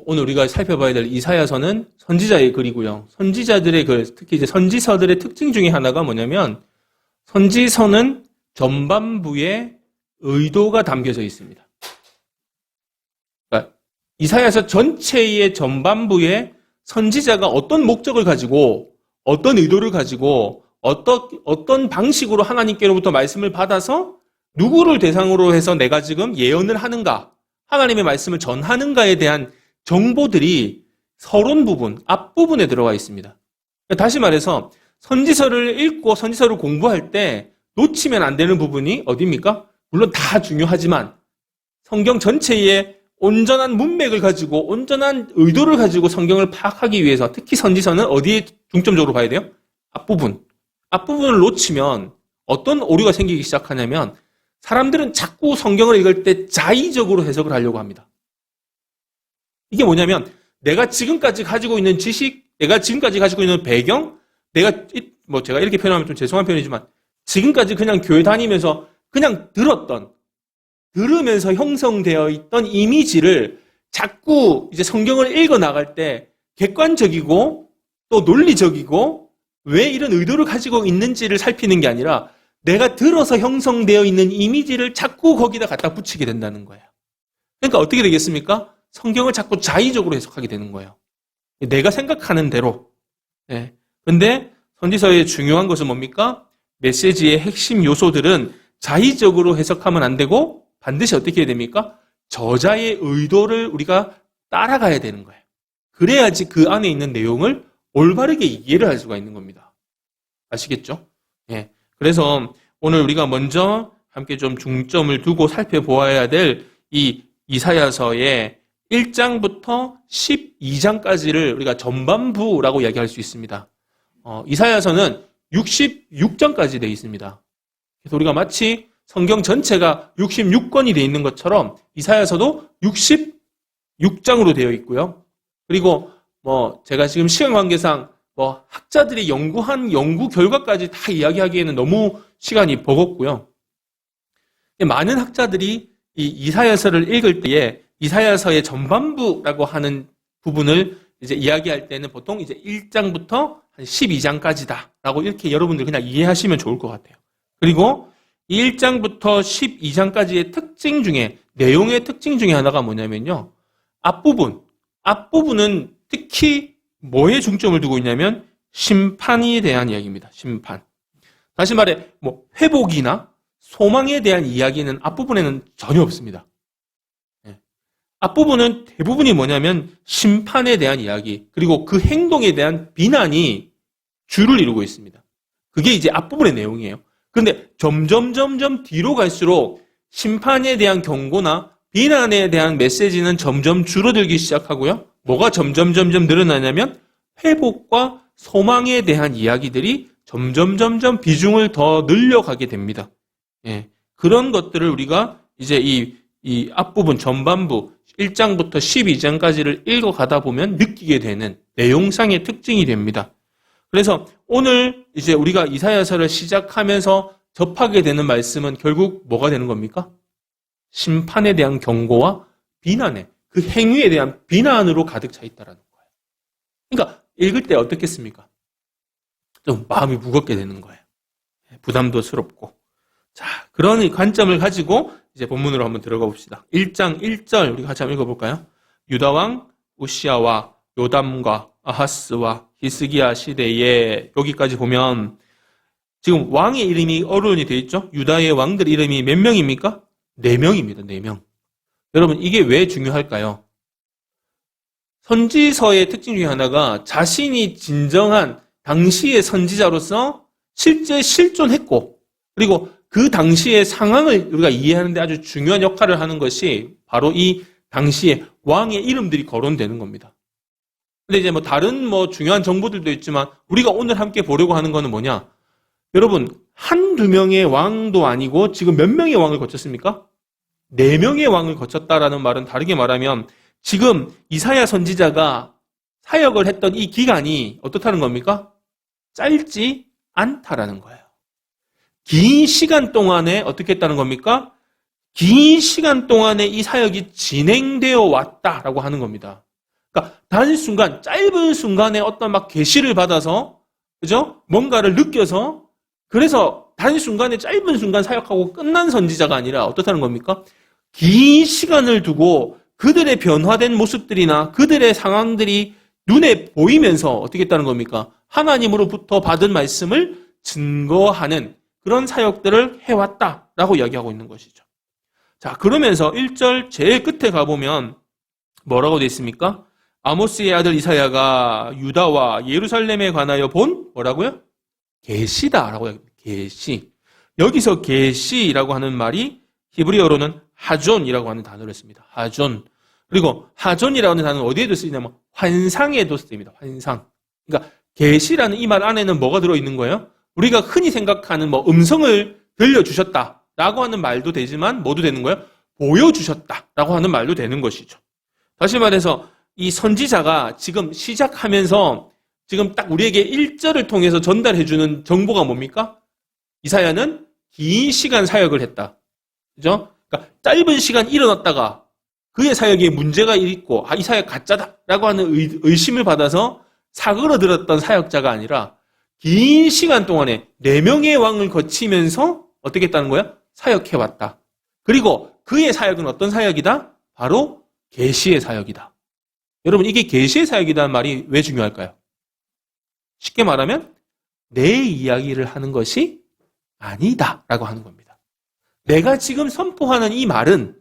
그리고 오늘 우리가 살펴봐야 될 이사야서는 선지자의 글이고요. 선지자들의 글, 특히 이제 선지서들의 특징 중에 하나가 뭐냐면 선지서는 전반부에 의도가 담겨져 있습니다. 그러니까 이사야서 전체의 전반부에 선지자가 어떤 목적을 가지고 어떤 의도를 가지고 어떤 방식으로 하나님께로부터 말씀을 받아서 누구를 대상으로 해서 내가 지금 예언을 하는가, 하나님의 말씀을 전하는가에 대한 정보들이 서론 부분, 앞부분에 들어가 있습니다. 다시 말해서 선지서를 읽고 선지서를 공부할 때 놓치면 안 되는 부분이 어디입니까? 물론 다 중요하지만 성경 전체의 온전한 문맥을 가지고 온전한 의도를 가지고 성경을 파악하기 위해서 특히 선지서는 어디에 중점적으로 봐야 돼요? 앞부분을 놓치면 어떤 오류가 생기기 시작하냐면 사람들은 자꾸 성경을 읽을 때 자의적으로 해석을 하려고 합니다. 이게 뭐냐면 내가 지금까지 가지고 있는 지식, 내가 지금까지 가지고 있는 배경, 제가 이렇게 표현하면 좀 죄송한 표현이지만 지금까지 그냥 교회 다니면서 그냥 들으면서 형성되어 있던 이미지를 자꾸 이제 성경을 읽어 나갈 때 객관적이고 또 논리적이고 왜 이런 의도를 가지고 있는지를 살피는 게 아니라 내가 들어서 형성되어 있는 이미지를 자꾸 거기다 갖다 붙이게 된다는 거예요. 그러니까 어떻게 되겠습니까? 성경을 자꾸 자의적으로 해석하게 되는 거예요. 내가 생각하는 대로. 네. 근데 선지서의 중요한 것은 뭡니까? 메시지의 핵심 요소들은 자의적으로 해석하면 안 되고 반드시 어떻게 해야 됩니까? 저자의 의도를 우리가 따라가야 되는 거예요. 그래야지 그 안에 있는 내용을 올바르게 이해를 할 수가 있는 겁니다. 아시겠죠? 예. 그래서 오늘 우리가 먼저 함께 좀 중점을 두고 살펴보아야 될 이 이사야서의 1장부터 12장까지를 우리가 전반부라고 이야기할 수 있습니다. 이사야서는 66장까지 되어 있습니다. 그래서 우리가 마치 성경 전체가 66권이 되어 있는 것처럼 이사야서도 66장으로 되어 있고요. 그리고 제가 지금 시간 관계상 학자들이 연구한 연구 결과까지 다 이야기하기에는 너무 시간이 버겁고요. 많은 학자들이 이 이사야서를 읽을 때에 이사야서의 전반부라고 하는 부분을 이제 이야기할 때는 보통 이제 1장부터 한 12장까지다라고 이렇게 여러분들 그냥 이해하시면 좋을 것 같아요. 그리고 1장부터 12장까지의 특징 중에, 내용의 특징 중에 하나가 뭐냐면요. 앞부분은 특히 뭐에 중점을 두고 있냐면 심판에 대한 이야기입니다. 심판. 다시 말해, 회복이나 소망에 대한 이야기는 앞부분에는 전혀 없습니다. 앞부분은 대부분이 뭐냐면 심판에 대한 이야기, 그리고 그 행동에 대한 비난이 주를 이루고 있습니다. 그게 이제 앞부분의 내용이에요. 그런데 점점 뒤로 갈수록 심판에 대한 경고나 비난에 대한 메시지는 점점 줄어들기 시작하고요. 뭐가 점점 늘어나냐면 회복과 소망에 대한 이야기들이 점점 비중을 더 늘려가게 됩니다. 예, 그런 것들을 우리가 이제 이 앞부분 전반부 1장부터 12장까지를 읽어가다 보면 느끼게 되는 내용상의 특징이 됩니다. 그래서 오늘 이제 우리가 이사야서를 시작하면서 접하게 되는 말씀은 결국 뭐가 되는 겁니까? 심판에 대한 경고와 비난에, 그 행위에 대한 비난으로 가득 차 있다는 거예요. 그러니까 읽을 때 어떻겠습니까? 좀 마음이 무겁게 되는 거예요. 부담도 스럽고. 자, 그런 관점을 가지고 이제 본문으로 한번 들어가 봅시다. 1장 1절 우리 같이 한번 읽어볼까요? 유다왕 우시아와 요담과 아하스와 히스기야 시대에, 여기까지 보면 지금 왕의 이름이 어론이 되어 있죠? 유다의 왕들 이름이 몇 명입니까? 4명입니다. 4명. 여러분, 이게 왜 중요할까요? 선지서의 특징 중에 하나가 자신이 진정한 당시의 선지자로서 실제 실존했고, 그리고 그 당시의 상황을 우리가 이해하는 데 아주 중요한 역할을 하는 것이 바로 이 당시의 왕의 이름들이 거론되는 겁니다. 근데 이제 다른 중요한 정보들도 있지만 우리가 오늘 함께 보려고 하는 거는 뭐냐? 여러분, 한두 명의 왕도 아니고 지금 몇 명의 왕을 거쳤습니까? 4명의 왕을 거쳤다라는 말은 다르게 말하면 지금 이사야 선지자가 사역을 했던 이 기간이 어떻다는 겁니까? 짧지 않다라는 거예요. 긴 시간 동안에 어떻게 했다는 겁니까? 긴 시간 동안에 이 사역이 진행되어 왔다라고 하는 겁니다. 그러니까 단순간, 짧은 순간에 어떤 막 계시를 받아서, 그죠? 뭔가를 느껴서, 그래서 단순간에 짧은 순간 사역하고 끝난 선지자가 아니라 어떻다는 겁니까? 긴 시간을 두고 그들의 변화된 모습들이나 그들의 상황들이 눈에 보이면서 어떻게 했다는 겁니까? 하나님으로부터 받은 말씀을 증거하는 그런 사역들을 해왔다라고 이야기하고 있는 것이죠. 자, 그러면서 1절 제일 끝에 가보면 뭐라고 되어 있습니까? 아모스의 아들 이사야가 유다와 예루살렘에 관하여 본 뭐라고요? 계시다라고 이야기합니다. 계시. 여기서 계시라고 하는 말이 히브리어로는 하존이라고 하는 단어를 씁니다. 하존. 그리고 하존이라고 하는 단어는 어디에도 쓰이냐면 환상에도 쓰입니다. 환상. 그러니까 계시라는 이 말 안에는 뭐가 들어있는 거예요? 우리가 흔히 생각하는 뭐 음성을 들려주셨다라고 하는 말도 되지만 뭐도 되는 거예요? 보여주셨다라고 하는 말도 되는 것이죠. 다시 말해서 이 선지자가 지금 시작하면서 지금 딱 우리에게 1절을 통해서 전달해주는 정보가 뭡니까? 이사야는 긴 시간 사역을 했다. 그죠? 그러니까 짧은 시간 일어났다가 그의 사역에 문제가 있고 이 사역 가짜다라고 하는 의심을 받아서 사그러들었던 사역자가 아니라 긴 시간 동안에 4명의 왕을 거치면서 어떻게 했다는 거야? 사역해왔다. 그리고 그의 사역은 어떤 사역이다? 바로 계시의 사역이다. 여러분 이게 계시의 사역이라는 말이 왜 중요할까요? 쉽게 말하면 내 이야기를 하는 것이 아니다라고 하는 겁니다. 내가 지금 선포하는 이 말은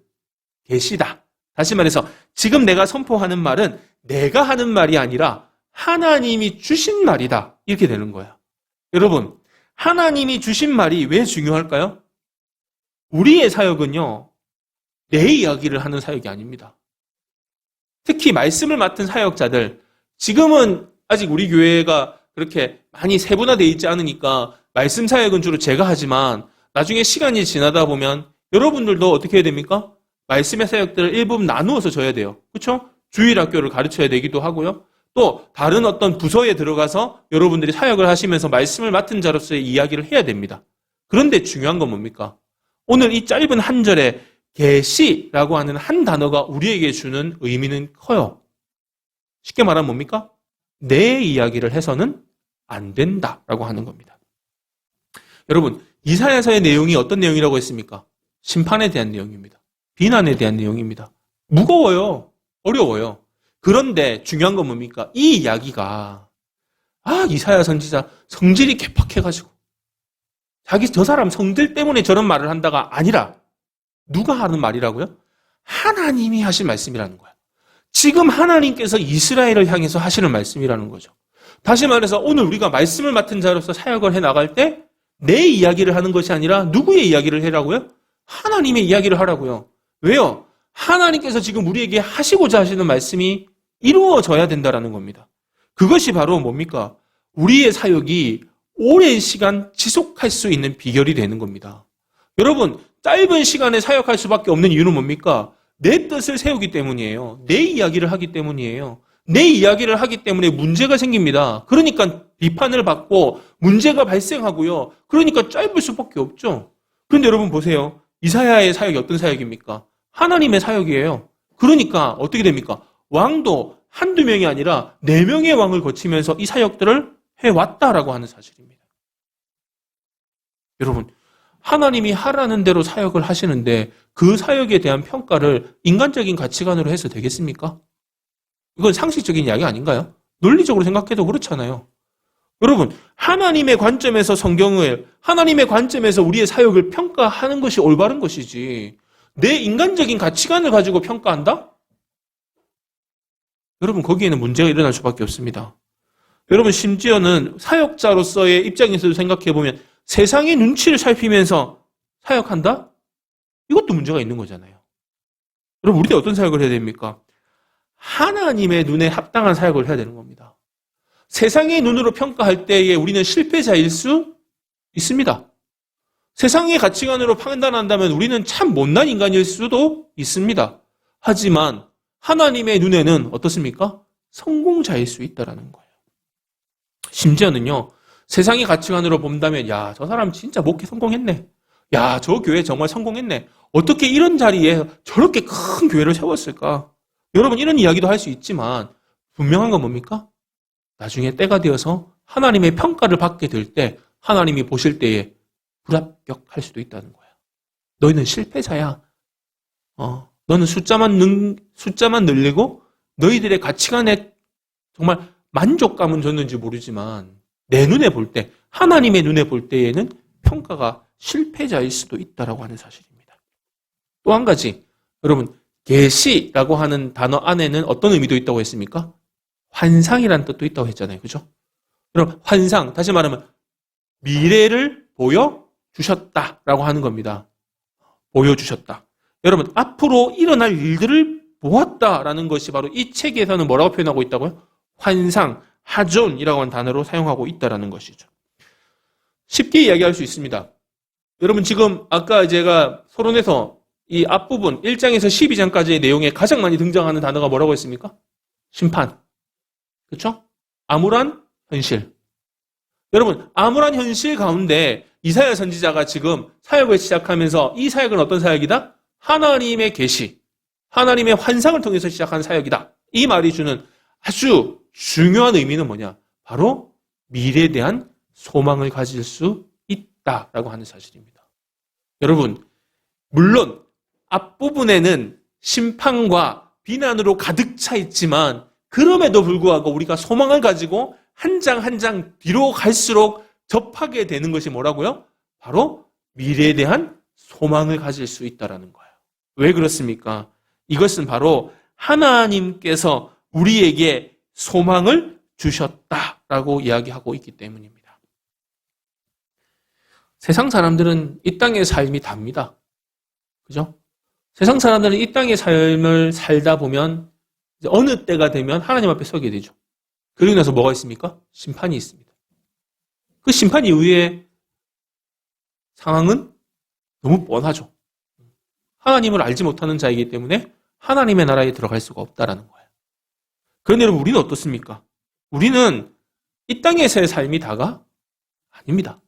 계시다. 다시 말해서 지금 내가 선포하는 말은 내가 하는 말이 아니라 하나님이 주신 말이다. 이렇게 되는 거야. 여러분, 하나님이 주신 말이 왜 중요할까요? 우리의 사역은요, 내 이야기를 하는 사역이 아닙니다. 특히 말씀을 맡은 사역자들, 지금은 아직 우리 교회가 그렇게 많이 세분화되어 있지 않으니까 말씀 사역은 주로 제가 하지만 나중에 시간이 지나다 보면 여러분들도 어떻게 해야 됩니까? 말씀의 사역들을 일부분 나누어서 줘야 돼요. 그렇죠? 주일학교를 가르쳐야 되기도 하고요. 또 다른 어떤 부서에 들어가서 여러분들이 사역을 하시면서 말씀을 맡은 자로서의 이야기를 해야 됩니다. 그런데 중요한 건 뭡니까? 오늘 이 짧은 한 절에 계시라고 하는 한 단어가 우리에게 주는 의미는 커요. 쉽게 말하면 뭡니까? 내 이야기를 해서는 안 된다라고 하는 겁니다. 여러분, 이사야서의 내용이 어떤 내용이라고 했습니까? 심판에 대한 내용입니다. 비난에 대한 내용입니다. 무거워요. 어려워요. 그런데 중요한 건 뭡니까? 이 이야기가 이사야 선지자 성질이 개팍해가지고 저 사람 성질 때문에 저런 말을 한다가 아니라 누가 하는 말이라고요? 하나님이 하신 말씀이라는 거예요. 지금 하나님께서 이스라엘을 향해서 하시는 말씀이라는 거죠. 다시 말해서 오늘 우리가 말씀을 맡은 자로서 사역을 해나갈 때 내 이야기를 하는 것이 아니라 누구의 이야기를 해라고요? 하나님의 이야기를 하라고요. 왜요? 하나님께서 지금 우리에게 하시고자 하시는 말씀이 이루어져야 된다는 겁니다. 그것이 바로 뭡니까? 우리의 사역이 오랜 시간 지속할 수 있는 비결이 되는 겁니다. 여러분, 짧은 시간에 사역할 수밖에 없는 이유는 뭡니까? 내 뜻을 세우기 때문이에요. 내 이야기를 하기 때문이에요. 내 이야기를 하기 때문에 문제가 생깁니다. 그러니까 비판을 받고 문제가 발생하고요. 그러니까 짧을 수밖에 없죠. 그런데 여러분 보세요. 이사야의 사역이 어떤 사역입니까? 하나님의 사역이에요. 그러니까 어떻게 됩니까? 왕도 한두 명이 아니라 4명의 왕을 거치면서 이 사역들을 해왔다라고 하는 사실입니다. 여러분, 하나님이 하라는 대로 사역을 하시는데 그 사역에 대한 평가를 인간적인 가치관으로 해서 되겠습니까? 이건 상식적인 이야기 아닌가요? 논리적으로 생각해도 그렇잖아요. 여러분, 하나님의 관점에서 성경을, 하나님의 관점에서 우리의 사역을 평가하는 것이 올바른 것이지 내 인간적인 가치관을 가지고 평가한다? 여러분, 거기에는 문제가 일어날 수밖에 없습니다. 여러분, 심지어는 사역자로서의 입장에서도 생각해보면 세상의 눈치를 살피면서 사역한다? 이것도 문제가 있는 거잖아요. 여러분, 우리는 어떤 사역을 해야 됩니까? 하나님의 눈에 합당한 사역을 해야 되는 겁니다. 세상의 눈으로 평가할 때에 우리는 실패자일 수 있습니다. 세상의 가치관으로 판단한다면 우리는 참 못난 인간일 수도 있습니다. 하지만 하나님의 눈에는 어떻습니까? 성공자일 수 있다는 거예요. 심지어는요, 세상의 가치관으로 본다면 저 사람 진짜 목회 성공했네. 저 교회 정말 성공했네. 어떻게 이런 자리에 저렇게 큰 교회를 세웠을까? 여러분, 이런 이야기도 할 수 있지만 분명한 건 뭡니까? 나중에 때가 되어서 하나님의 평가를 받게 될 때 하나님이 보실 때에 불합격할 수도 있다는 거야. 너희는 실패자야. 너는 숫자만 늘리고 너희들의 가치관에 정말 만족감은 줬는지 모르지만 내 눈에 볼 때, 하나님의 눈에 볼 때에는 평가가 실패자일 수도 있다라고 하는 사실입니다. 또 한 가지, 여러분 계시라고 하는 단어 안에는 어떤 의미도 있다고 했습니까? 환상이라는 뜻도 있다고 했잖아요. 그죠? 그럼 환상, 다시 말하면 미래를 보여주셨다라고 하는 겁니다. 보여주셨다. 여러분, 앞으로 일어날 일들을 보았다라는 것이 바로 이 책에서는 뭐라고 표현하고 있다고요? 환상, 하존이라고 하는 단어로 사용하고 있다라는 것이죠. 쉽게 이야기할 수 있습니다. 여러분, 지금 아까 제가 서론에서 이 앞부분 1장에서 12장까지의 내용에 가장 많이 등장하는 단어가 뭐라고 했습니까? 심판. 그렇죠? 암울한 현실. 여러분, 암울한 현실 가운데 이사야 선지자가 지금 사역을 시작하면서 이 사역은 어떤 사역이다? 하나님의 계시, 하나님의 환상을 통해서 시작한 사역이다. 이 말이 주는 아주 중요한 의미는 뭐냐? 바로 미래에 대한 소망을 가질 수 있다라고 하는 사실입니다. 여러분, 물론 앞부분에는 심판과 비난으로 가득 차 있지만 그럼에도 불구하고 우리가 소망을 가지고 한 장 한 장 뒤로 갈수록 접하게 되는 것이 뭐라고요? 바로 미래에 대한 소망을 가질 수 있다라는 거예요. 왜 그렇습니까? 이것은 바로 하나님께서 우리에게 소망을 주셨다라고 이야기하고 있기 때문입니다. 세상 사람들은 이 땅의 삶이 답니다. 그죠? 세상 사람들은 이 땅의 삶을 살다 보면 이제 어느 때가 되면 하나님 앞에 서게 되죠. 그러고 나서 뭐가 있습니까? 심판이 있습니다. 그 심판 이후에 상황은 너무 뻔하죠. 하나님을 알지 못하는 자이기 때문에 하나님의 나라에 들어갈 수가 없다라는 거예요. 그런데 여러분, 우리는 어떻습니까? 우리는 이 땅에서의 삶이 다가 아닙니다.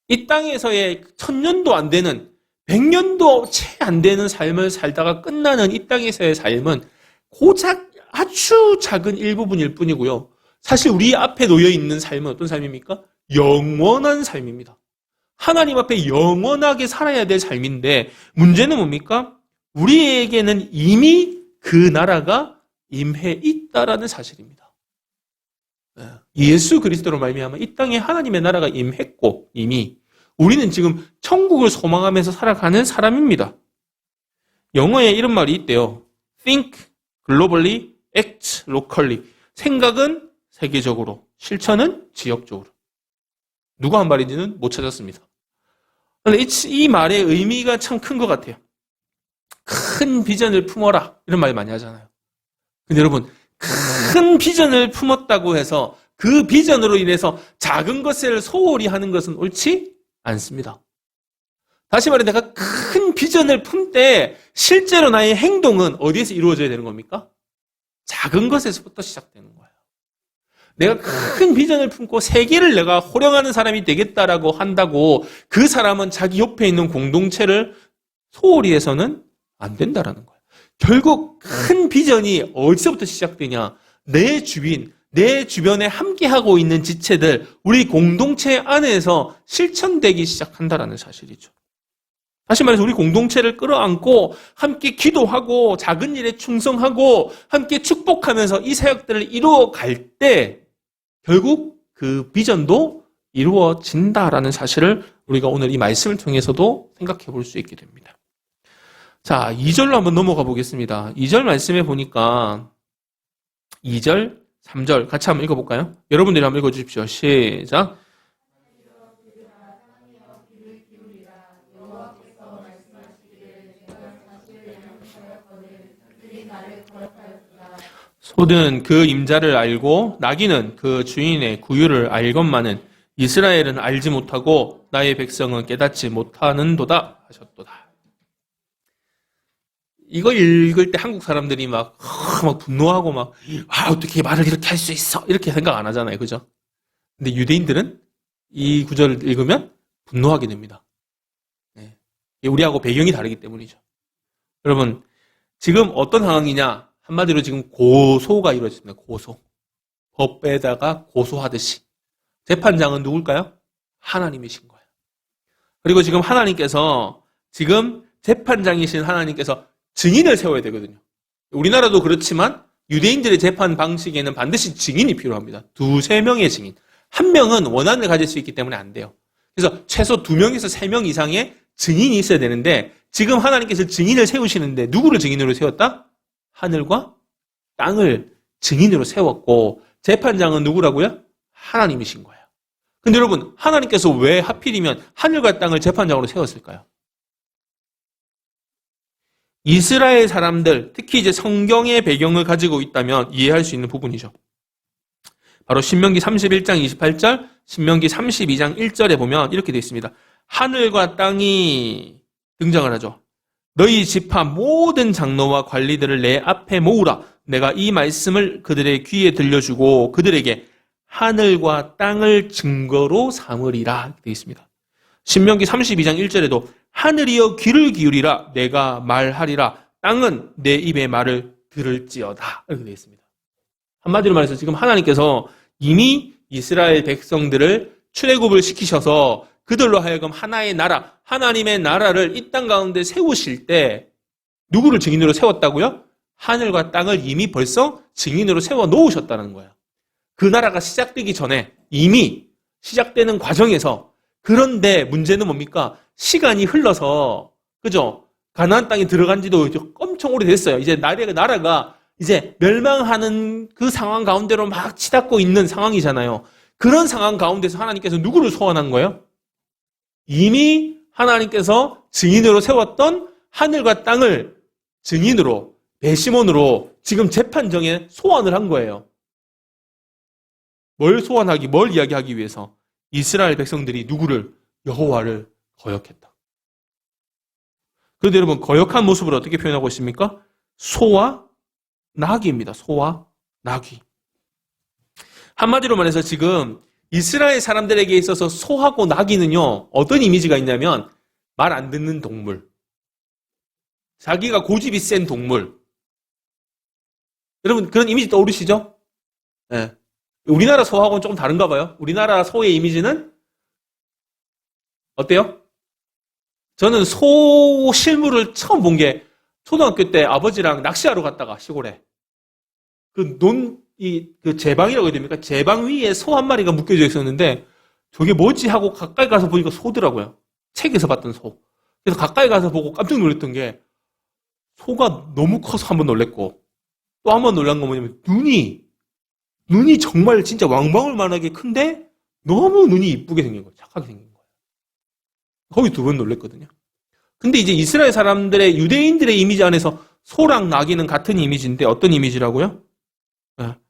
이 땅에서의 1000년도 안 되는, 100년도 채 안 되는 삶을 살다가 끝나는 이 땅에서의 삶은 고작 아주 작은 일부분일 뿐이고요. 사실 우리 앞에 놓여 있는 삶은 어떤 삶입니까? 영원한 삶입니다. 하나님 앞에 영원하게 살아야 될 삶인데 문제는 뭡니까? 우리에게는 이미 그 나라가 임해 있다라는 사실입니다. 예수 그리스도로 말미암아 이 땅에 하나님의 나라가 임했고 이미 우리는 지금 천국을 소망하면서 살아가는 사람입니다. 영어에 이런 말이 있대요. Think globally, act locally. 생각은 세계적으로, 실천은 지역적으로. 누가 한 말인지는 못 찾았습니다. 그런데 이 말의 의미가 참 큰 것 같아요. 큰 비전을 품어라. 이런 말 많이 하잖아요. 근데 여러분, 큰 비전을 품었다고 해서 그 비전으로 인해서 작은 것을 소홀히 하는 것은 옳지 않습니다. 다시 말해 내가 큰 비전을 품되 실제로 나의 행동은 어디에서 이루어져야 되는 겁니까? 작은 것에서부터 시작되는 거예요. 내가 큰 비전을 품고 세계를 내가 호령하는 사람이 되겠다라고 한다고 그 사람은 자기 옆에 있는 공동체를 소홀히 해서는 안 된다라는 거예요. 결국 큰 비전이 어디서부터 시작되냐? 내 주변, 내 주변에 함께하고 있는 지체들, 우리 공동체 안에서 실천되기 시작한다라는 사실이죠. 다시 말해서 우리 공동체를 끌어안고 함께 기도하고 작은 일에 충성하고 함께 축복하면서 이 사역들을 이루어갈 때 결국 그 비전도 이루어진다라는 사실을 우리가 오늘 이 말씀을 통해서도 생각해 볼 수 있게 됩니다. 자, 2절로 한번 넘어가 보겠습니다. 2절 말씀에 보니까 2절, 3절 같이 한번 읽어볼까요? 여러분들이 한번 읽어주십시오. 시작. 소는 그 임자를 알고 나귀는 그 주인의 구유를 알건만은 이스라엘은 알지 못하고 나의 백성은 깨닫지 못하는도다 하셨도다. 이거 읽을 때 한국 사람들이 막 분노하고 막 어떻게 말을 이렇게 할 수 있어 이렇게 생각 안 하잖아요. 그죠? 근데 유대인들은 이 구절을 읽으면 분노하게 됩니다. 우리하고 배경이 다르기 때문이죠. 여러분, 지금 어떤 상황이냐 한마디로 지금 고소가 이루어졌습니다. 고소. 법에다가 고소하듯이. 재판장은 누굴까요? 하나님이신 거예요. 그리고 지금 하나님께서 지금 재판장이신 하나님께서 증인을 세워야 되거든요. 우리나라도 그렇지만 유대인들의 재판 방식에는 반드시 증인이 필요합니다. 두세 명의 증인. 한 명은 원한을 가질 수 있기 때문에 안 돼요. 그래서 최소 2명에서 3명 이상의 증인이 있어야 되는데 지금 하나님께서 증인을 세우시는데 누구를 증인으로 세웠다? 하늘과 땅을 증인으로 세웠고 재판장은 누구라고요? 하나님이신 거예요. 근데 여러분 하나님께서 왜 하필이면 하늘과 땅을 재판장으로 세웠을까요? 이스라엘 사람들, 특히 이제 성경의 배경을 가지고 있다면 이해할 수 있는 부분이죠. 바로 신명기 31장 28절, 신명기 32장 1절에 보면 이렇게 되어 있습니다. 하늘과 땅이 등장을 하죠. 너희 지파 모든 장로와 관리들을 내 앞에 모으라. 내가 이 말씀을 그들의 귀에 들려주고 그들에게 하늘과 땅을 증거로 삼으리라. 이렇게 되어 있습니다. 신명기 32장 1절에도 하늘이여 귀를 기울이라 내가 말하리라 땅은 내 입의 말을 들을지어다. 이렇게 되어 있습니다. 한마디로 말해서 지금 하나님께서 이미 이스라엘 백성들을 출애굽을 시키셔서 그들로 하여금 하나의 나라, 하나님의 나라를 이 땅 가운데 세우실 때 누구를 증인으로 세웠다고요? 하늘과 땅을 이미 벌써 증인으로 세워 놓으셨다는 거예요. 그 나라가 시작되기 전에 이미 시작되는 과정에서 그런데 문제는 뭡니까? 시간이 흘러서 그죠? 가나안 땅에 들어간 지도 엄청 오래됐어요. 이제 나라가 이제 멸망하는 그 상황 가운데로 막 치닫고 있는 상황이잖아요. 그런 상황 가운데서 하나님께서 누구를 소환한 거예요? 이미 하나님께서 증인으로 세웠던 하늘과 땅을 증인으로, 배심원으로 지금 재판정에 소환을 한 거예요. 뭘 이야기하기 위해서? 이스라엘 백성들이 누구를? 여호와를 거역했다. 그런데 여러분, 거역한 모습을 어떻게 표현하고 있습니까? 소와 나귀입니다. 소와 나귀. 한마디로 말해서 지금 이스라엘 사람들에게 있어서 소하고 나귀는요, 어떤 이미지가 있냐면 말 안 듣는 동물. 자기가 고집이 센 동물. 여러분, 그런 이미지 떠오르시죠? 네. 우리나라 소하고는 조금 다른가 봐요. 우리나라 소의 이미지는 어때요? 저는 소 실물을 처음 본 게 초등학교 때 아버지랑 낚시하러 갔다가 시골에 그 제방이라고 해야 됩니까? 제방 위에 소 한 마리가 묶여져 있었는데 저게 뭐지 하고 가까이 가서 보니까 소더라고요. 책에서 봤던 소. 그래서 가까이 가서 보고 깜짝 놀랐던 게 소가 너무 커서 한번 놀랬고 또 한 번 놀란 건 뭐냐면 눈이 정말 진짜 왕방울만하게 큰데 너무 눈이 이쁘게 생긴 거예요. 착하게 생긴 거예요. 거기 2번 놀랬거든요. 근데 이제 이스라엘 사람들의 유대인들의 이미지 안에서 소랑 나귀는 같은 이미지인데 어떤 이미지라고요?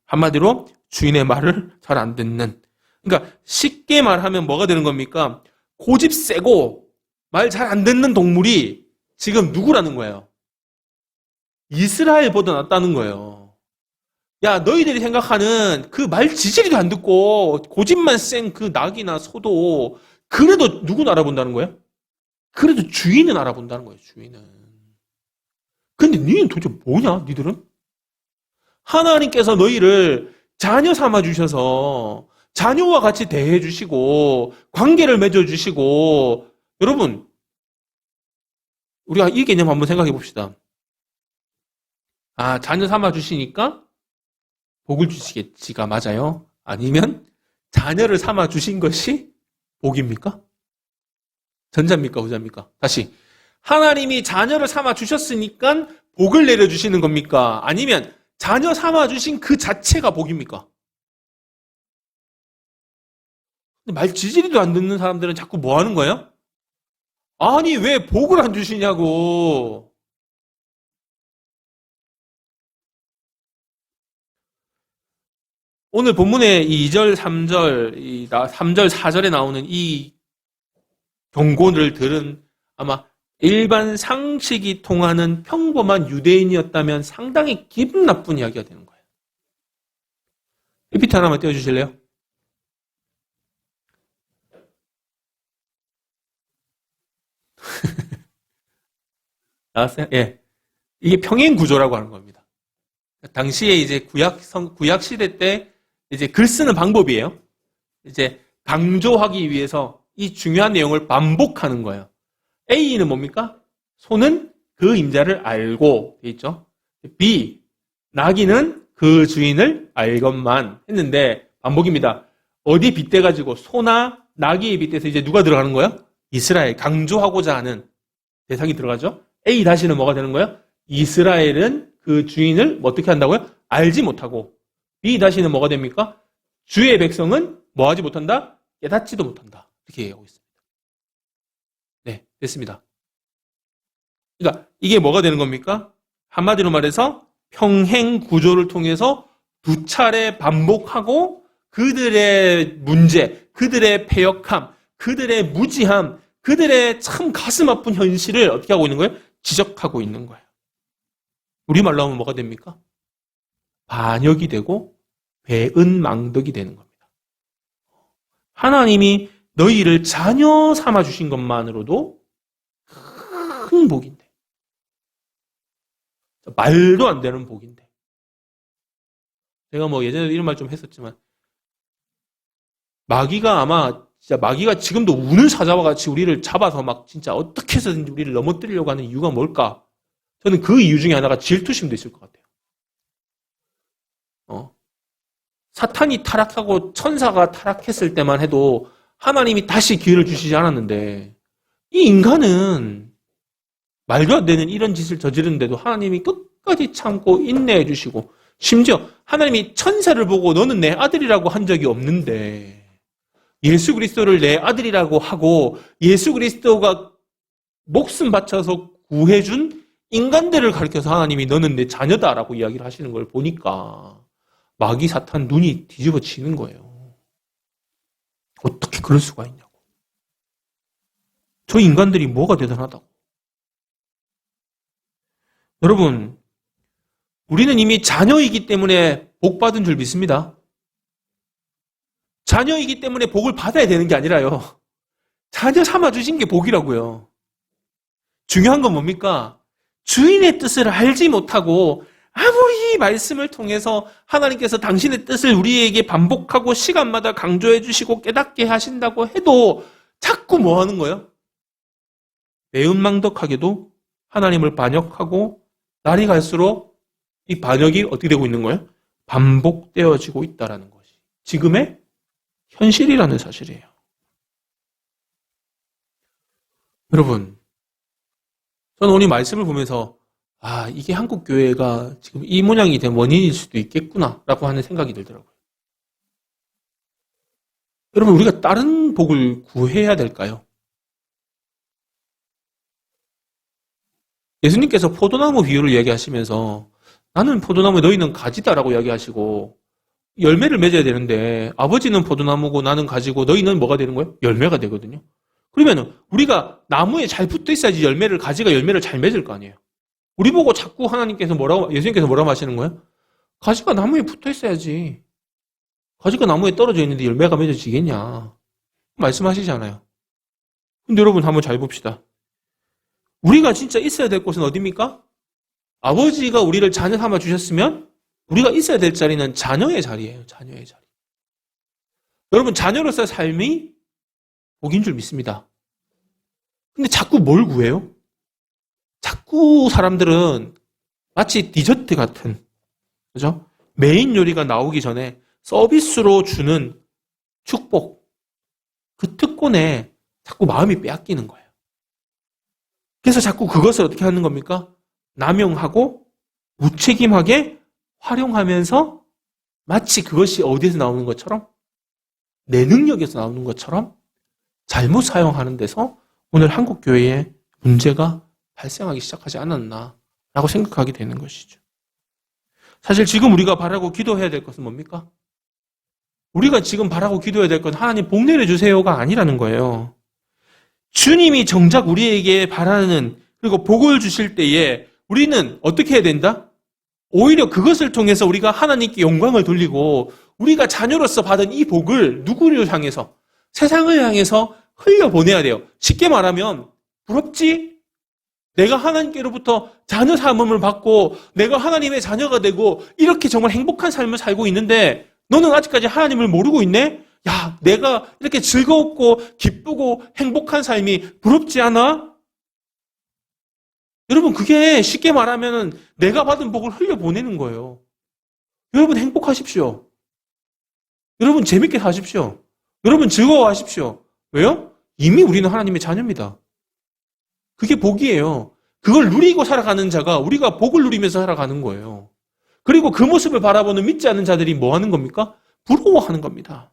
한마디로 주인의 말을 잘 안 듣는. 그러니까 쉽게 말하면 뭐가 되는 겁니까? 고집 세고 말 잘 안 듣는 동물이 지금 누구라는 거예요? 이스라엘보다 낫다는 거예요. 야, 너희들이 생각하는 그 말 지지리도 안 듣고 고집만 센 그 낙이나 소도 그래도 누구 알아본다는 거예요? 그래도 주인은 알아본다는 거예요, 주인은. 근데 니는 도대체 뭐냐, 니들은? 하나님께서 너희를 자녀 삼아 주셔서 자녀와 같이 대해 주시고 관계를 맺어 주시고 여러분 우리가 이 개념 한번 생각해 봅시다. 아, 자녀 삼아 주시니까 복을 주시겠지가 맞아요? 아니면 자녀를 삼아 주신 것이 복입니까? 전자입니까? 후자입니까? 다시. 하나님이 자녀를 삼아 주셨으니까 복을 내려주시는 겁니까? 아니면 자녀 삼아 주신 그 자체가 복입니까? 근데 말 지지리도 안 듣는 사람들은 자꾸 뭐 하는 거예요? 아니, 왜 복을 안 주시냐고. 오늘 본문의 이 2절, 3절, 3절, 4절에 나오는 이 경고를 들은 아마 일반 상식이 통하는 평범한 유대인이었다면 상당히 기분 나쁜 이야기가 되는 거예요. PPT 하나만 띄워주실래요? 나왔어요? 예. 이게 평행 구조라고 하는 겁니다. 당시에 이제 구약 시대 때 이제 글 쓰는 방법이에요. 이제 강조하기 위해서 이 중요한 내용을 반복하는 거예요. A는 뭡니까? 소는 그 임자를 알고 돼 있죠. B, 나귀는 그 주인을 알건만 했는데 반복입니다. 어디 빗대가지고 소나 나귀에 빗대서 이제 누가 들어가는 거예요? 이스라엘, 강조하고자 하는 대상이 들어가죠. A 다시는 뭐가 되는 거예요? 이스라엘은 그 주인을 어떻게 한다고요? 알지 못하고. B 다시는 뭐가 됩니까? 주의 백성은 뭐 하지 못한다? 깨닫지도 못한다. 이렇게 얘기하고 있습니다. 네, 됐습니다. 그러니까 이게 뭐가 되는 겁니까? 한마디로 말해서 평행 구조를 통해서 두 차례 반복하고 그들의 문제, 그들의 패역함, 그들의 무지함, 그들의 참 가슴 아픈 현실을 어떻게 하고 있는 거예요? 지적하고 있는 거예요. 우리말로 하면 뭐가 됩니까? 반역이 되고 배은망덕이 되는 겁니다. 하나님이 너희를 자녀 삼아 주신 것만으로도 큰 복인데, 말도 안 되는 복인데, 제가 뭐 예전에도 이런 말 좀 했었지만, 마귀가 아마 진짜 마귀가 지금도 우는 사자와 같이 우리를 잡아서 막 진짜 어떻게 해서든지 우리를 넘어뜨리려고 하는 이유가 뭘까? 저는 그 이유 중에 하나가 질투심도 있을 것 같아요. 사탄이 타락하고 천사가 타락했을 때만 해도 하나님이 다시 기회를 주시지 않았는데, 이 인간은 말도 안 되는 이런 짓을 저지르는데도 하나님이 끝까지 참고 인내해 주시고, 심지어 하나님이 천사를 보고 너는 내 아들이라고 한 적이 없는데 예수 그리스도를 내 아들이라고 하고 예수 그리스도가 목숨 바쳐서 구해준 인간들을 가리켜서 하나님이 너는 내 자녀다라고 이야기를 하시는 걸 보니까 마귀 사탄 눈이 뒤집어지는 거예요. 어떻게 그럴 수가 있냐고. 저 인간들이 뭐가 대단하다고. 여러분, 우리는 이미 자녀이기 때문에 복 받은 줄 믿습니다. 자녀이기 때문에 복을 받아야 되는 게 아니라요. 자녀 삼아주신 게 복이라고요. 중요한 건 뭡니까? 주인의 뜻을 알지 못하고 아무리 말씀을 통해서 하나님께서 당신의 뜻을 우리에게 반복하고 시간마다 강조해 주시고 깨닫게 하신다고 해도 자꾸 뭐 하는 거예요? 매운망덕하게도 하나님을 반역하고 날이 갈수록 이 반역이 어떻게 되고 있는 거예요? 반복되어지고 있다는 것이 지금의 현실이라는 사실이에요. 여러분, 저는 오늘 말씀을 보면서 이게 한국 교회가 지금 이 모양이 된 원인일 수도 있겠구나라고 하는 생각이 들더라고요. 여러분, 우리가 다른 복을 구해야 될까요? 예수님께서 포도나무 비유를 이야기하시면서 나는 포도나무 너희는 가지다라고 이야기하시고 열매를 맺어야 되는데 아버지는 포도나무고 나는 가지고 너희는 뭐가 되는 거예요? 열매가 되거든요. 그러면 우리가 나무에 잘 붙어 있어야지 가지가 열매를 잘 맺을 거 아니에요. 우리 보고 자꾸 예수님께서 뭐라고 하시는 거예요? 가지가 나무에 붙어 있어야지. 가지가 나무에 떨어져 있는데 열매가 맺어지겠냐. 말씀하시잖아요. 근데 여러분 한번 잘 봅시다. 우리가 진짜 있어야 될 곳은 어디입니까? 아버지가 우리를 자녀 삼아 주셨으면 우리가 있어야 될 자리는 자녀의 자리예요. 자녀의 자리. 여러분, 자녀로서의 삶이 복인 줄 믿습니다. 근데 자꾸 뭘 구해요? 자꾸 사람들은 마치 디저트 같은, 그죠? 메인 요리가 나오기 전에 서비스로 주는 축복, 그 특권에 자꾸 마음이 빼앗기는 거예요. 그래서 자꾸 그것을 어떻게 하는 겁니까? 남용하고 무책임하게 활용하면서 마치 그것이 어디에서 나오는 것처럼, 내 능력에서 나오는 것처럼 잘못 사용하는 데서 오늘 한국 교회에 문제가 발생하기 시작하지 않았나라고 생각하게 되는 것이죠. 사실 지금 우리가 바라고 기도해야 될 것은 뭡니까? 우리가 지금 바라고 기도해야 될 건 하나님 복 내려주세요가 아니라는 거예요. 주님이 정작 우리에게 바라는, 그리고 복을 주실 때에 우리는 어떻게 해야 된다? 오히려 그것을 통해서 우리가 하나님께 영광을 돌리고 우리가 자녀로서 받은 이 복을 누구를 향해서? 세상을 향해서 흘려보내야 돼요. 쉽게 말하면 부럽지? 내가 하나님께로부터 자녀 사명을 받고 내가 하나님의 자녀가 되고 이렇게 정말 행복한 삶을 살고 있는데 너는 아직까지 하나님을 모르고 있네? 야, 내가 이렇게 즐겁고 기쁘고 행복한 삶이 부럽지 않아? 여러분, 그게 쉽게 말하면 내가 받은 복을 흘려보내는 거예요. 여러분, 행복하십시오. 여러분, 재밌게 사십시오. 여러분, 즐거워하십시오. 왜요? 이미 우리는 하나님의 자녀입니다. 그게 복이에요. 그걸 누리고 살아가는 자가 우리가 복을 누리면서 살아가는 거예요. 그리고 그 모습을 바라보는 믿지 않는 자들이 뭐 하는 겁니까? 부러워하는 겁니다.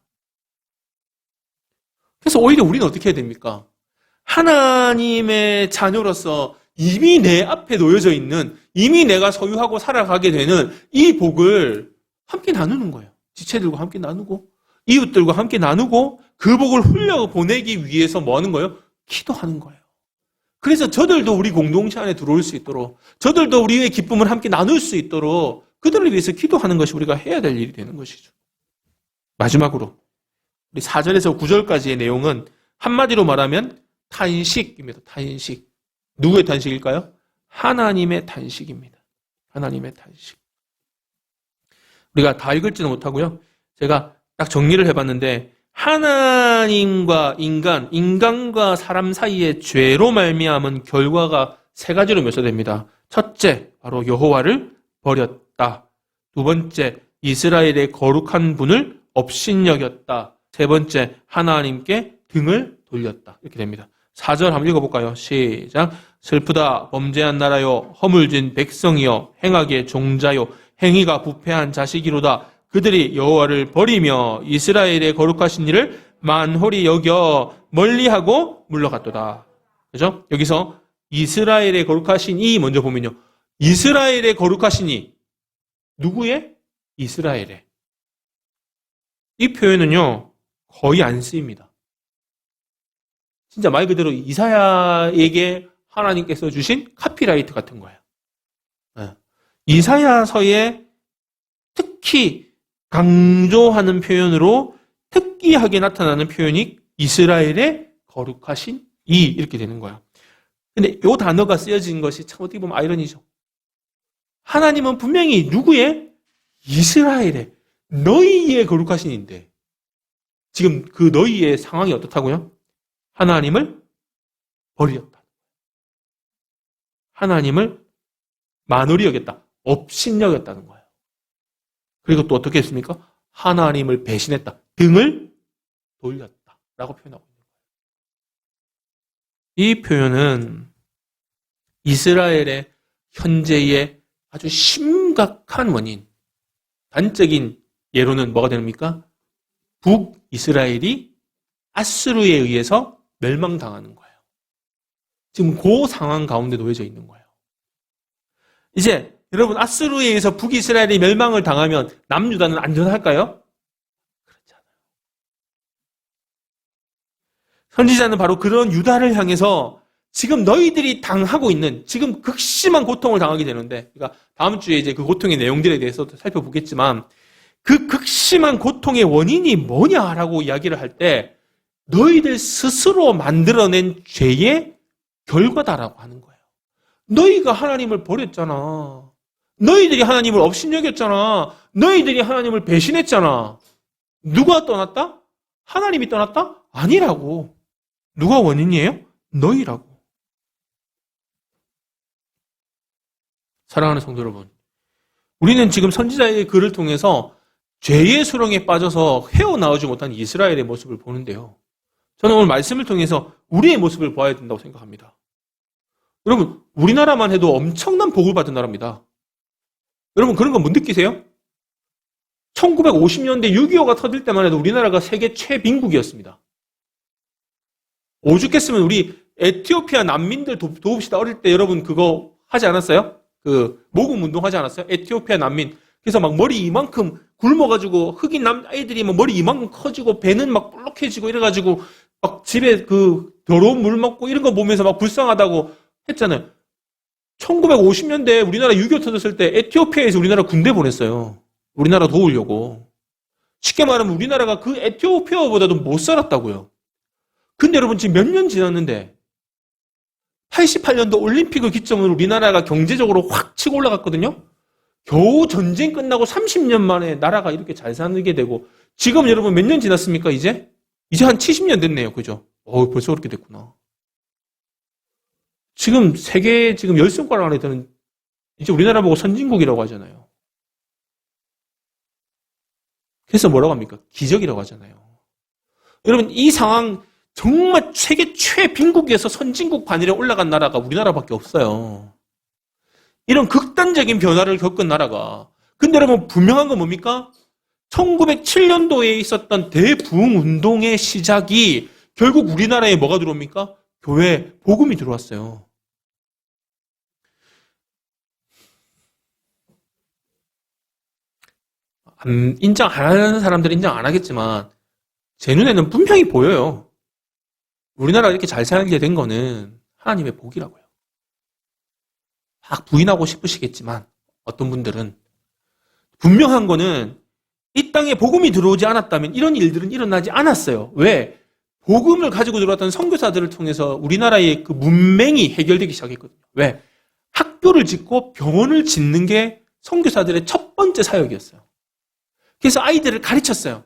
그래서 오히려 우리는 어떻게 해야 됩니까? 하나님의 자녀로서 이미 내 앞에 놓여져 있는, 이미 내가 소유하고 살아가게 되는 이 복을 함께 나누는 거예요. 지체들과 함께 나누고, 이웃들과 함께 나누고, 그 복을 흘려보내기 위해서 뭐 하는 거예요? 기도하는 거예요. 그래서 저들도 우리 공동체 안에 들어올 수 있도록, 저들도 우리의 기쁨을 함께 나눌 수 있도록 그들을 위해서 기도하는 것이 우리가 해야 될 일이 되는 것이죠. 마지막으로 우리 4절에서 9절까지의 내용은 한마디로 말하면 탄식입니다. 탄식. 누구의 탄식일까요? 하나님의 탄식입니다. 하나님의 탄식. 우리가 다 읽을지는 못하고요. 제가 딱 정리를 해봤는데 하나님과 인간, 인간과 사람 사이의 죄로 말미암은 결과가 세 가지로 묘사됩니다. 첫째, 바로 여호와를 버렸다. 두 번째, 이스라엘의 거룩한 분을 업신여겼다. 세 번째, 하나님께 등을 돌렸다. 이렇게 됩니다. 4절 한번 읽어볼까요? 시작. 슬프다 범죄한 나라요 허물진 백성이요 행악의 종자요 행위가 부패한 자식이로다. 그들이 여호와를 버리며 이스라엘의 거룩하신 이를 만홀히 여겨 멀리하고 물러갔도다. 그죠? 여기서 이스라엘의 거룩하신 이 먼저 보면요. 이스라엘의 거룩하신 이 누구의? 이스라엘의. 이 표현은요. 거의 안 쓰입니다. 진짜 말 그대로 이사야에게 하나님께서 주신 카피라이트 같은 거예요. 이사야서에 특히 강조하는 표현으로 특이하게 나타나는 표현이 이스라엘의 거룩하신 이 이렇게 되는 거예요. 근데 이 단어가 쓰여진 것이 참 어떻게 보면 아이러니죠. 하나님은 분명히 누구의? 이스라엘의 너희의 거룩하신인데 지금 그 너희의 상황이 어떻다고요? 하나님을 버렸다. 하나님을 만홀히 여겼다. 업신여겼다는 거예요. 그리고 또 어떻게 했습니까? 하나님을 배신했다. 등을 돌렸다. 라고 표현하고 있는 거예요. 이 표현은 이스라엘의 현재의 아주 심각한 원인, 단적인 예로는 뭐가 됩니까? 북이스라엘이 아수르에 의해서 멸망당하는 거예요. 지금 그 상황 가운데 놓여져 있는 거예요. 이제 여러분 아수르에 의해서 북이스라엘이 멸망을 당하면 남유다는 안전할까요? 그렇지 않아요. 선지자는 바로 그런 유다를 향해서 지금 너희들이 당하고 있는 지금 극심한 고통을 당하게 되는데 그러니까 다음 주에 이제 그 고통의 내용들에 대해서 살펴보겠지만 그 극심한 고통의 원인이 뭐냐라고 이야기를 할 때 너희들 스스로 만들어낸 죄의 결과다라고 하는 거예요. 너희가 하나님을 버렸잖아. 너희들이 하나님을 업신여겼잖아. 너희들이 하나님을 배신했잖아. 누가 떠났다? 하나님이 떠났다? 아니라고. 누가 원인이에요? 너희라고. 사랑하는 성도 여러분, 우리는 지금 선지자의 글을 통해서 죄의 수렁에 빠져서 헤어나오지 못한 이스라엘의 모습을 보는데요. 저는 오늘 말씀을 통해서 우리의 모습을 보아야 된다고 생각합니다. 여러분, 우리나라만 해도 엄청난 복을 받은 나라입니다. 여러분, 그런 거 못 느끼세요? 1950년대 6.25가 터질 때만 해도 우리나라가 세계 최빈국이었습니다. 오죽했으면 우리 에티오피아 난민들 도웁시다. 어릴 때 여러분 그거 하지 않았어요? 그 모금 운동 하지 않았어요? 에티오피아 난민. 그래서 막 머리 이만큼 굶어가지고 흑인 남아이들이 막 머리 이만큼 커지고 배는 막 볼록해지고 이래가지고 막 집에 그 더러운 물 먹고 이런 거 보면서 막 불쌍하다고 했잖아요. 1950년대에 우리나라 6.25 터졌을 때 에티오피아에서 우리나라 군대 보냈어요. 우리나라 도우려고. 쉽게 말하면 우리나라가 그 에티오피아보다도 못 살았다고요. 근데 여러분 지금 몇 년 지났는데 88년도 올림픽을 기점으로 우리나라가 경제적으로 확 치고 올라갔거든요. 겨우 전쟁 끝나고 30년 만에 나라가 이렇게 잘 살게 되고, 지금 여러분 몇 년 지났습니까, 이제? 이제 한 70년 됐네요. 그죠? 벌써 그렇게 됐구나. 지금 세계 지금 10손가락 안에 드는, 이제 우리나라 보고 선진국이라고 하잖아요. 그래서 뭐라고 합니까? 기적이라고 하잖아요. 여러분, 이 상황, 정말 세계 최빈국에서 선진국 반열에 올라간 나라가 우리나라밖에 없어요. 이런 극단적인 변화를 겪은 나라가. 근데 여러분, 분명한 건 뭡니까? 1907년도에 있었던 대부흥운동의 시작이 결국 우리나라에 뭐가 들어옵니까? 교회, 복음이 들어왔어요. 인정 안 하는 사람들은 인정 안 하겠지만 제 눈에는 분명히 보여요. 우리나라가 이렇게 잘 살게 된 거는 하나님의 복이라고요. 막 부인하고 싶으시겠지만 어떤 분들은 분명한 거는 이 땅에 복음이 들어오지 않았다면 이런 일들은 일어나지 않았어요. 왜? 복음을 가지고 들어왔던 선교사들을 통해서 우리나라의 그 문맹이 해결되기 시작했거든요. 왜? 학교를 짓고 병원을 짓는 게 선교사들의 첫 번째 사역이었어요. 그래서 아이들을 가르쳤어요.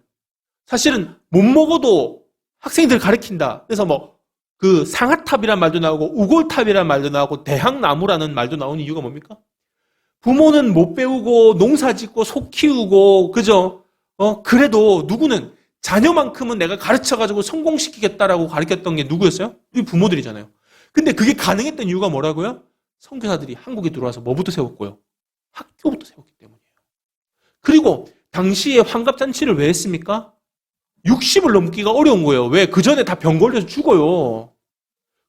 사실은 못 먹어도 학생들을 가르친다. 그래서 그 상아탑이란 말도 나오고 우골탑이란 말도 나오고 대학나무라는 말도 나오는 이유가 뭡니까? 부모는 못 배우고 농사 짓고 소 키우고 그죠? 그래도 누구는 자녀만큼은 내가 가르쳐가지고 성공시키겠다라고 가르쳤던 게 누구였어요? 우리 부모들이잖아요. 근데 그게 가능했던 이유가 뭐라고요? 선교사들이 한국에 들어와서 뭐부터 세웠고요? 학교부터 세웠기 때문이에요. 그리고 당시에 환갑잔치를 왜 했습니까? 60을 넘기가 어려운 거예요. 왜? 그 전에 다 병 걸려서 죽어요.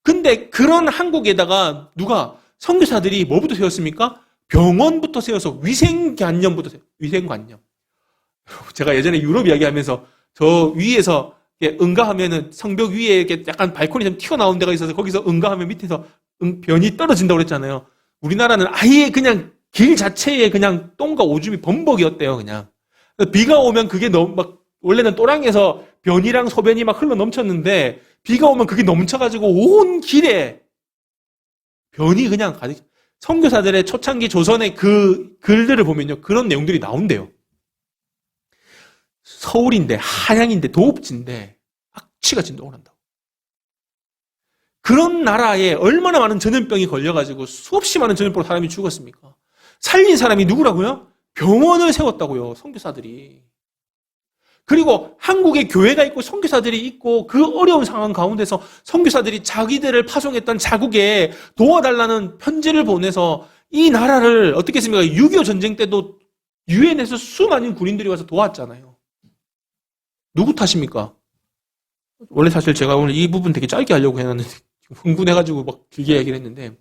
근데 그런 한국에다가 누가 선교사들이 뭐부터 세웠습니까? 병원부터 세워서 위생관념부터 세워. 위생관념. 제가 예전에 유럽 이야기하면서 저 위에서 응가하면은 성벽 위에 이렇게 약간 발코니 좀 튀어나온 데가 있어서 거기서 응가하면 밑에서 변이 떨어진다고 그랬잖아요. 우리나라는 아예 그냥 길 자체에 그냥 똥과 오줌이 범벅이었대요, 그냥. 비가 오면 그게 너무 원래는 또랑에서 변이랑 소변이 막 흘러 넘쳤는데 비가 오면 그게 넘쳐가지고 온 길에 변이 그냥 가득. 선교사들의 초창기 조선의 그 글들을 보면요, 그런 내용들이 나온대요. 서울인데, 한양인데, 도읍지인데 악취가 진동을 한다고. 그런 나라에 얼마나 많은 전염병이 걸려가지고 수없이 많은 전염병으로 사람이 죽었습니까? 살린 사람이 누구라고요? 병원을 세웠다고요, 선교사들이. 그리고 한국에 교회가 있고 선교사들이 있고 그 어려운 상황 가운데서 선교사들이 자기들을 파송했던 자국에 도와달라는 편지를 보내서 이 나라를 어떻게 했습니까? 6.25 전쟁 때도 유엔에서 수많은 군인들이 와서 도왔잖아요. 누구 탓입니까? 원래 사실 제가 오늘 이 부분 되게 짧게 하려고 해놨는데 흥분해가지고 막 길게 얘기를 했는데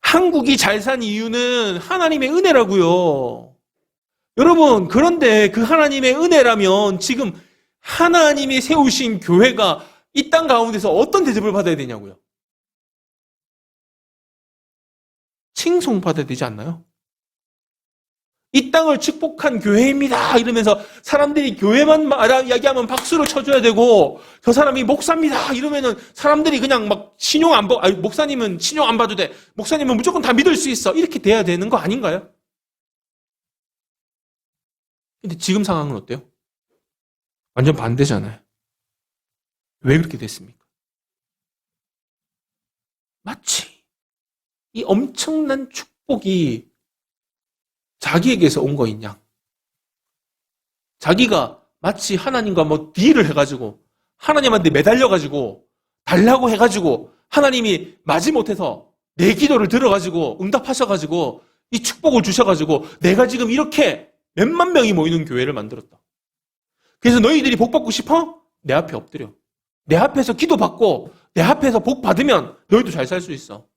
한국이 잘 산 이유는 하나님의 은혜라고요. 여러분, 그런데 그 하나님의 은혜라면 지금 하나님이 세우신 교회가 이 땅 가운데서 어떤 대접을 받아야 되냐고요? 칭송받아야 되지 않나요? 이 땅을 축복한 교회입니다 이러면서 사람들이 교회만 이야기하면 박수를 쳐줘야 되고 저 사람이 목사입니다 이러면은 사람들이 그냥 막 신용 안 받, 목사님은 신용 안 봐도 돼. 목사님은 무조건 다 믿을 수 있어. 이렇게 돼야 되는 거 아닌가요? 근데 지금 상황은 어때요? 완전 반대잖아요. 왜 그렇게 됐습니까? 마치 이 엄청난 축복이 자기에게서 온 거인 양. 자기가 마치 하나님과 딜을 해가지고 하나님한테 매달려가지고 달라고 해가지고 하나님이 마지못해서 내 기도를 들어가지고 응답하셔가지고 이 축복을 주셔가지고 내가 지금 이렇게 몇만 명이 모이는 교회를 만들었다. 그래서 너희들이 복 받고 싶어? 내 앞에 엎드려. 내 앞에서 기도받고 내 앞에서 복 받으면 너희도 잘 살 수 있어.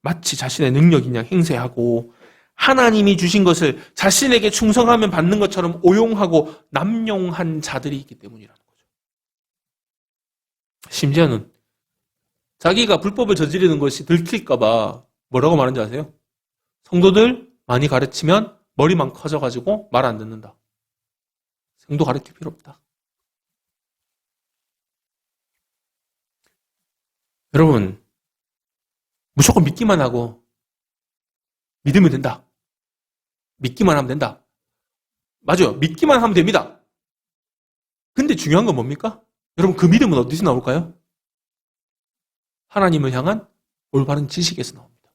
마치 자신의 능력인 양 행세하고 하나님이 주신 것을 자신에게 충성하면 받는 것처럼 오용하고 남용한 자들이 있기 때문이라는 거죠. 심지어는 자기가 불법을 저지르는 것이 들킬까 봐 뭐라고 말하는지 아세요? 성도들 많이 가르치면 머리만 커져가지고 말 안 듣는다. 성도 가르칠 필요 없다. 여러분, 무조건 믿기만 하고 믿으면 된다. 믿기만 하면 된다. 맞아요. 믿기만 하면 됩니다. 근데 중요한 건 뭡니까? 여러분, 그 믿음은 어디서 나올까요? 하나님을 향한 올바른 지식에서 나옵니다.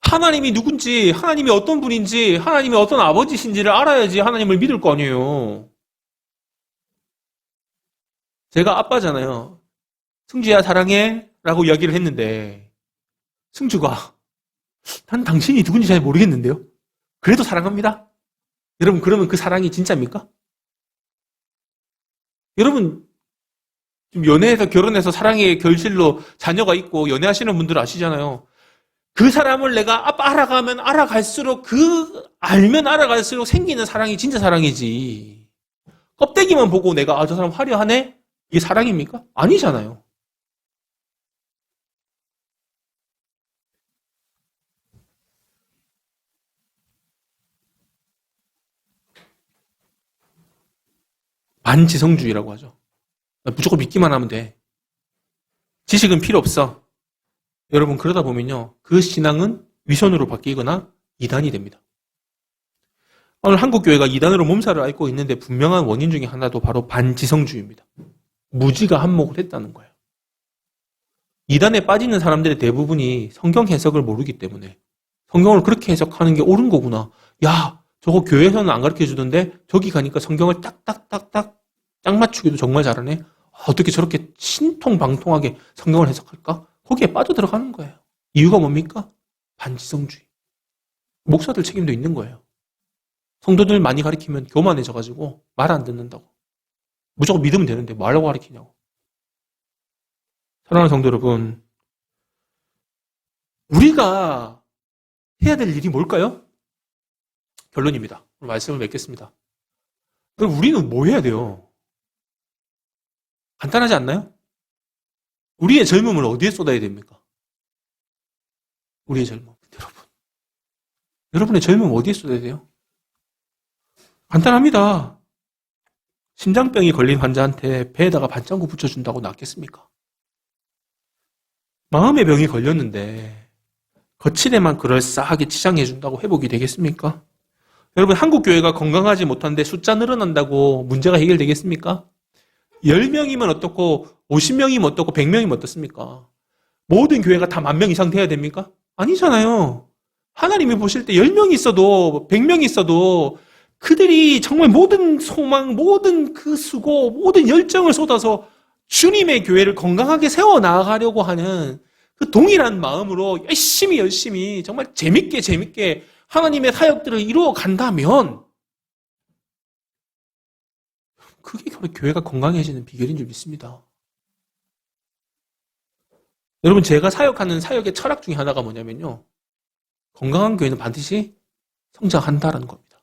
하나님이 누군지, 하나님이 어떤 분인지, 하나님이 어떤 아버지신지를 알아야지 하나님을 믿을 거 아니에요. 제가 아빠잖아요. 승주야 사랑해 라고 이야기를 했는데 승주가 난 당신이 누군지 잘 모르겠는데요. 그래도 사랑합니다. 여러분, 그러면 그 사랑이 진짜입니까? 여러분, 지금 연애해서 결혼해서 사랑의 결실로 자녀가 있고 연애하시는 분들 아시잖아요. 그 사람을 내가 알아가면 알아갈수록 알면 알아갈수록 생기는 사랑이 진짜 사랑이지. 껍데기만 보고 내가 저 사람 화려하네? 이게 사랑입니까? 아니잖아요. 반지성주의라고 하죠. 무조건 믿기만 하면 돼. 지식은 필요 없어. 여러분, 그러다 보면요, 그 신앙은 위선으로 바뀌거나 이단이 됩니다. 오늘 한국교회가 이단으로 몸살을 앓고 있는데 분명한 원인 중에 하나도 바로 반지성주의입니다. 무지가 한몫을 했다는 거예요. 이단에 빠지는 사람들의 대부분이 성경 해석을 모르기 때문에 성경을 그렇게 해석하는 게 옳은 거구나. 야, 저거 교회에서는 안 가르쳐 주던데 저기 가니까 성경을 딱딱딱딱 짝 맞추기도 정말 잘하네. 어떻게 저렇게 신통방통하게 성경을 해석할까? 거기에 빠져들어가는 거예요. 이유가 뭡니까? 반지성주의. 목사들 책임도 있는 거예요. 성도들 많이 가르치면 교만해져가지고 말 안 듣는다고. 무조건 믿으면 되는데 뭐 하려고 가르치냐고. 사랑하는 성도 여러분, 우리가 해야 될 일이 뭘까요? 결론입니다. 오늘 말씀을 맺겠습니다. 그럼 우리는 뭐 해야 돼요? 간단하지 않나요? 우리의 젊음을 어디에 쏟아야 됩니까? 우리의 젊음. 여러분. 여러분의 젊음 어디에 쏟아야 돼요? 간단합니다. 심장병이 걸린 환자한테 배에다가 반창고 붙여준다고 낫겠습니까? 마음의 병이 걸렸는데 거칠에만 그럴싸하게 치장해준다고 회복이 되겠습니까? 여러분, 한국교회가 건강하지 못한데 숫자 늘어난다고 문제가 해결되겠습니까? 10명이면 어떻고 50명이면 어떻고 100명이면 어떻습니까? 모든 교회가 다 10,000명 이상 돼야 됩니까? 아니잖아요. 하나님이 보실 때 10명이 있어도 100명이 있어도 그들이 정말 모든 소망, 모든 그 수고, 모든 열정을 쏟아서 주님의 교회를 건강하게 세워나가려고 하는 그 동일한 마음으로 열심히 정말 재밌게 하나님의 사역들을 이루어 간다면 그게 바로 교회가 건강해지는 비결인 줄 믿습니다. 여러분, 제가 사역하는 사역의 철학 중에 하나가 뭐냐면요. 건강한 교회는 반드시 성장한다라는 겁니다.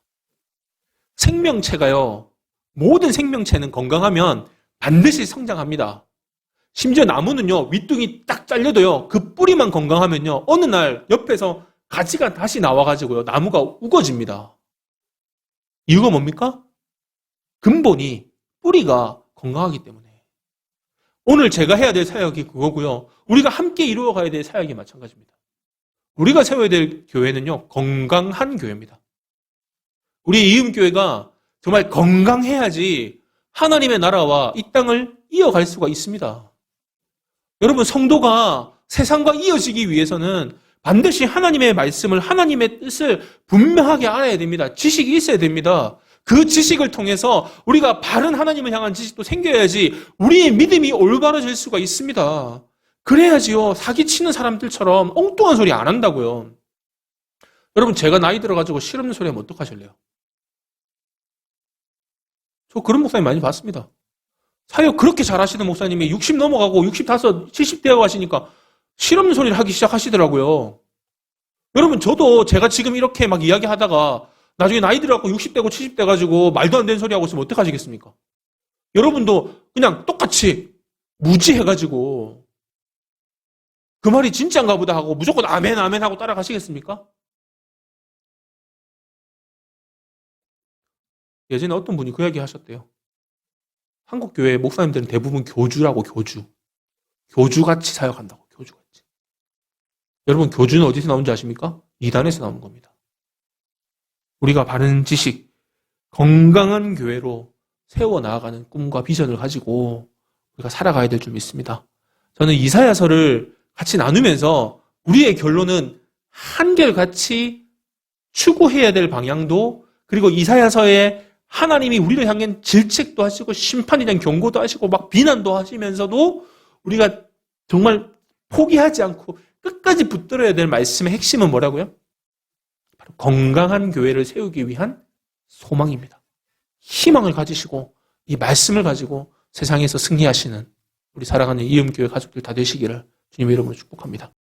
생명체가요. 모든 생명체는 건강하면 반드시 성장합니다. 심지어 나무는요. 윗둥이 딱 잘려도요. 그 뿌리만 건강하면요. 어느 날 옆에서 가지가 다시 나와가지고요. 나무가 우거집니다. 이유가 뭡니까? 근본이 뿌리가 건강하기 때문에. 오늘 제가 해야 될 사역이 그거고요. 우리가 함께 이루어가야 될 사역이 마찬가지입니다. 우리가 세워야 될 교회는요. 건강한 교회입니다. 우리 이음교회가 정말 건강해야지 하나님의 나라와 이 땅을 이어갈 수가 있습니다. 여러분, 성도가 세상과 이어지기 위해서는 반드시 하나님의 말씀을, 하나님의 뜻을 분명하게 알아야 됩니다. 지식이 있어야 됩니다. 그 지식을 통해서 우리가 바른 하나님을 향한 지식도 생겨야지 우리의 믿음이 올바라질 수가 있습니다. 그래야지요. 사기치는 사람들처럼 엉뚱한 소리 안 한다고요. 여러분, 제가 나이 들어가지고 실없는 소리 하면 어떡하실래요? 저 그런 목사님 많이 봤습니다. 사역 그렇게 잘하시는 목사님이 60 넘어가고 65, 70 되어 가시니까 실없는 소리를 하기 시작하시더라고요. 여러분, 저도 제가 지금 이렇게 막 이야기하다가 나중에 나이 들어가고 60대고 70대 가지고 말도 안 되는 소리 하고 있으면 어떡하시겠습니까? 여러분도 그냥 똑같이 무지해가지고 그 말이 진짜인가 보다 하고 무조건 아멘 아멘 하고 따라가시겠습니까? 예전에 어떤 분이 그 이야기 하셨대요. 한국 교회 목사님들은 대부분 교주라고, 교주. 교주같이 사역한다고. 교주같이. 여러분, 교주는 어디서 나오는지 아십니까? 이단에서 나오는 겁니다. 우리가 바른 지식, 건강한 교회로 세워나가는 꿈과 비전을 가지고 우리가 살아가야 될 줄 믿습니다. 저는 이사야서를 같이 나누면서 우리의 결론은 한결같이 추구해야 될 방향도, 그리고 이사야서에 하나님이 우리를 향한 질책도 하시고 심판에 대한 경고도 하시고 막 비난도 하시면서도 우리가 정말 포기하지 않고 끝까지 붙들어야 될 말씀의 핵심은 뭐라고요? 바로 건강한 교회를 세우기 위한 소망입니다. 희망을 가지시고 이 말씀을 가지고 세상에서 승리하시는 우리 사랑하는 이음교회 가족들 다 되시기를 주님의 이름으로 축복합니다.